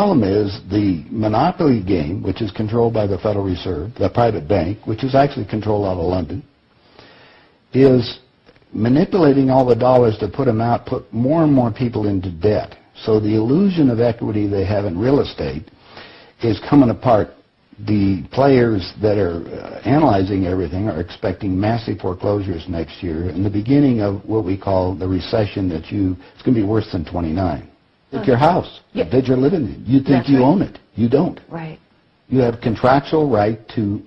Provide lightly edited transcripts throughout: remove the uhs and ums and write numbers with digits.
problem is the monopoly game, which is controlled by the Federal Reserve, the private bank, which is actually controlled out of London, is manipulating all the dollars to put them out, put more and more people into debt. So the illusion of equity they have in real estate is coming apart. The players that are analyzing everything are expecting massive foreclosures next year and the beginning of what we call the recession it's going to be worse than 29. It's your house that you're living in. You think you own it. You don't. Right. You have contractual right to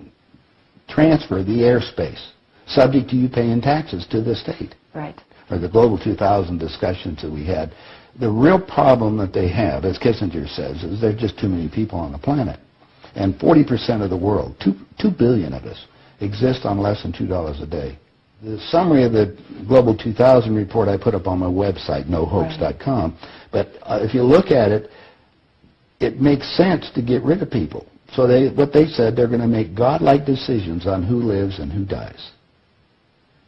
transfer the airspace, subject to you paying taxes to the state. Right. Or the Global 2000 discussions that we had. The real problem that they have, as Kissinger says, is there's just too many people on the planet. And 40% of the world, 2 billion of us, exist on less than $2 a day. The summary of the Global 2000 report I put up on my website, nohoax.com, but if you look at it, it makes sense to get rid of people. So what they said, they're going to make godlike decisions on who lives and who dies.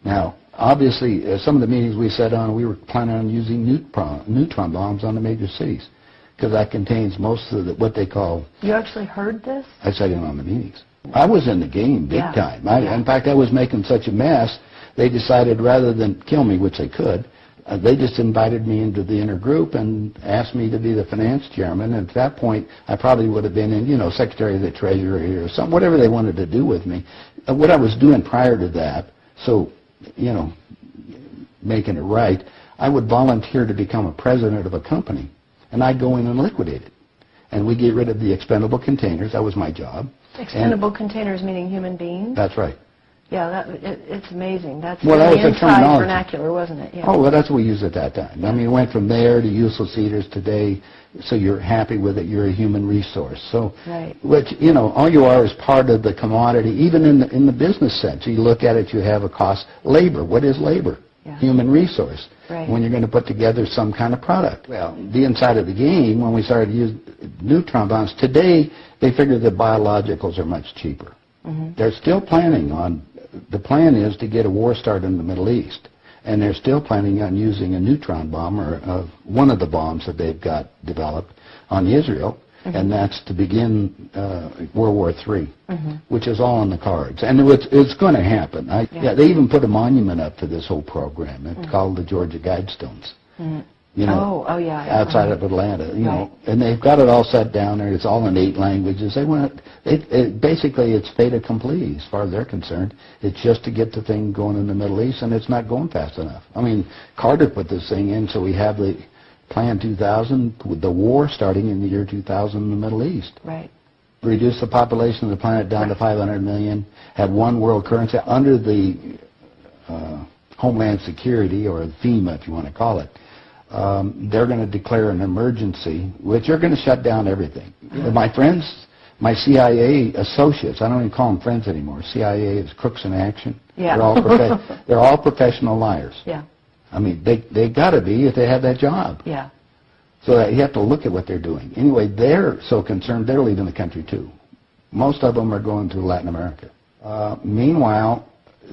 Now, obviously, some of the meetings we sat on, we were planning on using neutron bombs on the major cities, because that contains most of what they call... You actually heard this? I sat in on the meetings. I was in the game big time. In fact, I was making such a mess, they decided rather than kill me, which they could, they just invited me into the inner group and asked me to be the finance chairman. And at that point, I probably would have been in, Secretary of the Treasury or something, whatever they wanted to do with me. What I was doing prior to that, so, making it right, I would volunteer to become a president of a company, and I'd go in and liquidate it. And we get rid of the expendable containers. That was my job. Expendable containers meaning human beings? That's right. Yeah, it's amazing. That's that was the a terminology. Vernacular, wasn't it? Yeah. Oh, well, that's what we used at that time. I mean, it went from there to useless eaters today, so you're happy with it. You're a human resource. So, which, all you are is part of the commodity, even in the business sense. You look at it, you have a cost. Labor, what is labor? Yeah. Human resource. Right. When you're going to put together some kind of product. Well, the inside of the game, when we started to use neutron bombs, today they figure that biologicals are much cheaper. Mm-hmm. They're still planning on, the plan is to get a war started in the Middle East. And they're still planning on using a neutron bomb, or one of the bombs that they've got developed on Israel. Mm-hmm. And that's to begin World War III, which is all on the cards. And it's going to happen. They even put a monument up to this whole program. It's called the Georgia Guidestones. Outside of Atlanta, and they've got it all set down there. It's all in 8 languages. Basically, it's fait accompli as far as they're concerned. It's just to get the thing going in the Middle East, and it's not going fast enough. I mean, Carter put this thing in, so we have the Plan 2000, with the war starting in the year 2000 in the Middle East. Right. Reduce the population of the planet down to 500 million, have one world currency under the Homeland Security, or FEMA, if you want to call it. They're going to declare an emergency, which are going to shut down everything. My friends, my CIA associates, I don't even call them friends anymore. CIA is crooks in action. Yeah. They're all professional liars. Yeah. I mean, they got to be if they have that job. Yeah. So you have to look at what they're doing. Anyway, they're so concerned, they're leaving the country too. Most of them are going to Latin America. Meanwhile,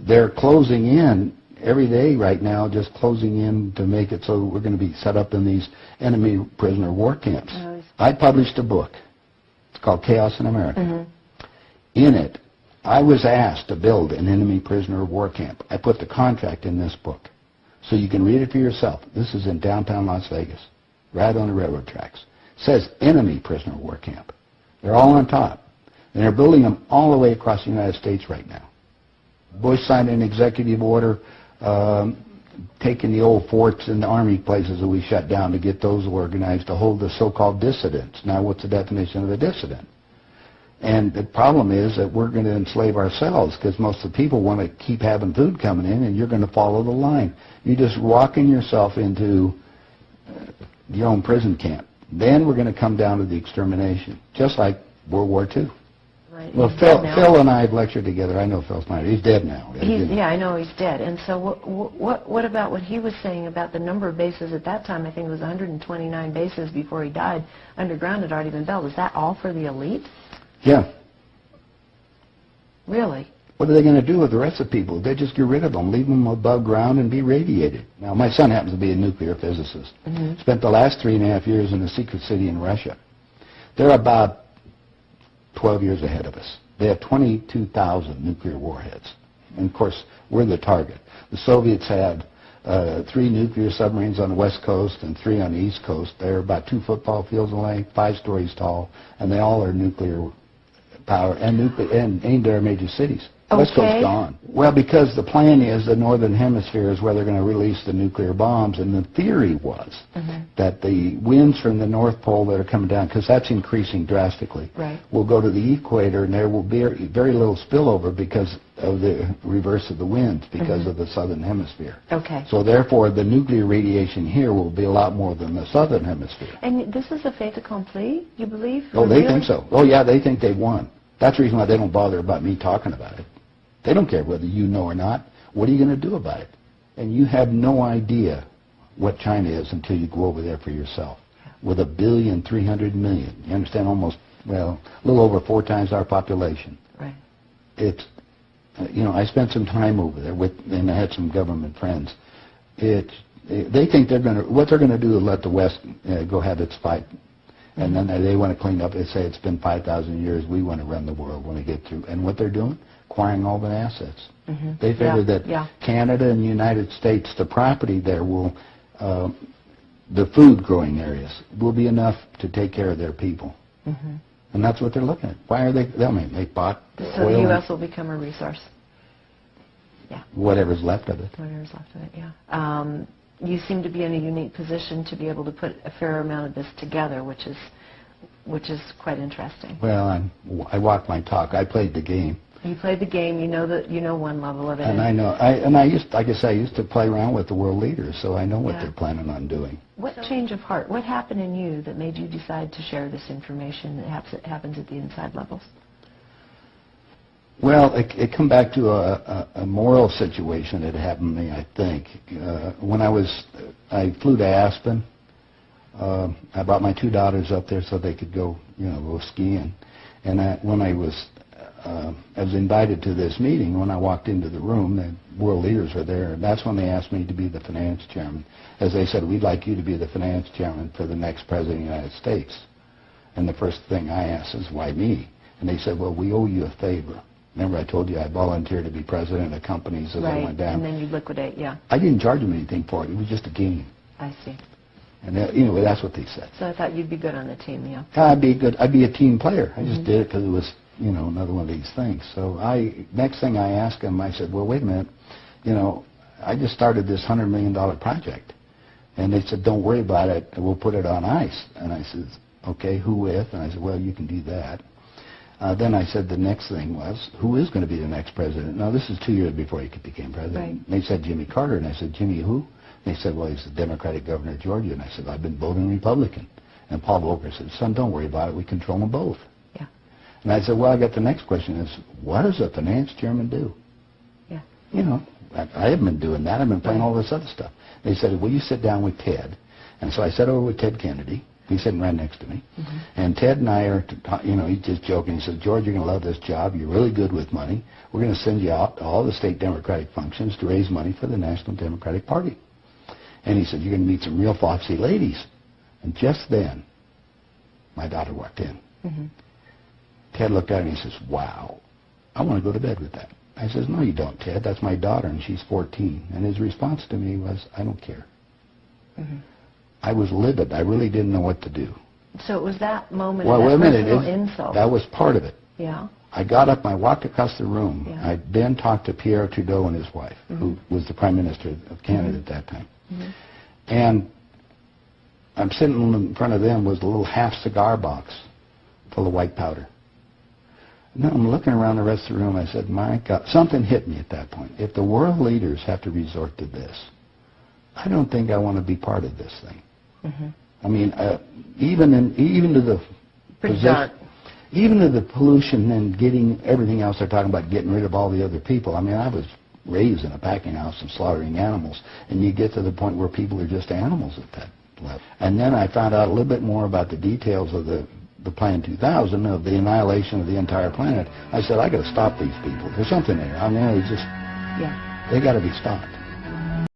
they're closing in every day right now, just closing in to make it so we're going to be set up in these enemy prisoner of war camps. I published a book. It's called Chaos in America. Mm-hmm. In it, I was asked to build an enemy prisoner of war camp. I put the contract in this book. So you can read it for yourself. This is in downtown Las Vegas, right on the railroad tracks. It says enemy prisoner of war camp. They're all on top. And they're building them all the way across the United States right now. Bush signed an executive order taking the old forts and the army places that we shut down to get those organized to hold the so-called dissidents. Now, what's the definition of a dissident? And the problem is that we're going to enslave ourselves, because most of the people want to keep having food coming in, and you're going to follow the line. You're just walking yourself into your own prison camp. Then we're going to come down to the extermination, just like World War II. Right. Well, Phil and I have lectured together. I know Phil Snyder. He's dead now. Yeah, I know he's dead. And so what about what he was saying about the number of bases at that time? I think it was 129 bases before he died. Underground had already been built. Is that all for the elite? Yeah. Really? What are they going to do with the rest of the people? They just get rid of them, leave them above ground, and be radiated. Now, my son happens to be a nuclear physicist. Mm-hmm. Spent the last 3.5 years in a secret city in Russia. They're about 12 years ahead of us. They have 22,000 nuclear warheads. And of course, we're the target. The Soviets had 3 nuclear submarines on the west coast and 3 on the east coast. They're about 2 football fields in length, 5 stories tall, and they all are nuclear power and aimed at our major cities. West Coast gone. Well, because the plan is the northern hemisphere is where they're going to release the nuclear bombs, and the theory was that the winds from the North Pole that are coming down, because that's increasing drastically, will go to the equator, and there will be very little spillover because of the reverse of the winds, because of the southern hemisphere. Okay. So therefore, the nuclear radiation here will be a lot more than the southern hemisphere. And this is a fait accompli, you believe? Oh, they think so. Oh, yeah, they think they've won. That's the reason why they don't bother about me talking about it. They don't care whether you know or not. What are you going to do about it? And you have no idea what China is until you go over there for yourself. With 1,300,000,000. You understand? Almost, well, a little over 4 times our population. Right. It's, you know, I spent some time over there and I had some government friends. They think what they're going to do is let the West go have its fight. And then they want to clean up. They say it's been 5,000 years. We want to run the world when we get through. And what they're doing? Acquiring all the assets. They figure that Canada and the United States, the property there will, the food growing areas will be enough to take care of their people. And that's what they're looking at. Why are they? I mean, they bought so oil. the U.S. will become a resource. Yeah. Whatever's left of it. Whatever's left of it. Yeah. You seem to be in a unique position to be able to put a fair amount of this together, which is quite interesting. Well, I walked my talk. I played the game. You played the game. You know one level of it. And I know. I used to play around with the world leaders, so I know what they're planning on doing. What change of heart? What happened in you that made you decide to share this information that happens at the inside levels? Well, it come back to a moral situation that happened to me, I think. When I flew to Aspen. I brought my 2 daughters up there so they could go skiing. And when I was invited to this meeting. When I walked into the room, the world leaders were there, and that's when they asked me to be the finance chairman. As they said, we'd like you to be the finance chairman for the next president of the United States. And the first thing I asked is, why me? And they said, well, we owe you a favor. Remember I told you I volunteered to be president of companies as I went down? And then you liquidate, yeah. I didn't charge them anything for it. It was just a game. I see. And anyway, that's what they said. So I thought you'd be good on the team, yeah. I'd be good. I'd be a team player. I just did it because it was, another one of these things. So next thing I asked them, I said, well, wait a minute. I just started this $100 million project. And they said, don't worry about it. We'll put it on ice. And I said, okay, who with? And I said, well, you can do that. Then I said the next thing was, who is going to be the next president? Now, this is 2 years before he became president. Right. They said Jimmy Carter. And I said, Jimmy who? And they said, well, he's the Democratic governor of Georgia. And I said, I've been voting Republican. And Paul Volcker said, son, don't worry about it. We control them both. Yeah. And I said, well, I got the next question is, what does a finance chairman do? Yeah. I haven't been doing that. I've been playing all this other stuff. They said, will you sit down with Ted? And so I sat over with Ted Kennedy. He's sitting right next to me. And Ted and I are, he's just joking. He said, George, you're going to love this job. You're really good with money. We're going to send you out to all the state Democratic functions to raise money for the National Democratic Party. And he said, you're going to meet some real foxy ladies. And just then, my daughter walked in. Ted looked at her and he says, wow, I want to go to bed with that. I says, no, you don't, Ted. That's my daughter, and she's 14. And his response to me was, I don't care. I was livid. I really didn't know what to do. So it was that moment Well, of wait a that minute. personal insult. That was part of it. Yeah. I got up, I walked across the room. Yeah. I then talked to Pierre Trudeau and his wife, who was the Prime Minister of Canada at that time. And I'm sitting in front of them was a little half cigar box full of white powder. And then I'm looking around the rest of the room. I said, my God, something hit me at that point. If the world leaders have to resort to this, I don't think I want to be part of this thing. I mean, even to the even to the pollution and getting everything else they're talking about, getting rid of all the other people. I mean, I was raised in a packing house and slaughtering animals, and you get to the point where people are just animals at that level. And then I found out a little bit more about the details of the Plan 2000, of the annihilation of the entire planet. I said, I got to stop these people. There's something there. I mean, it's just, they got to be stopped.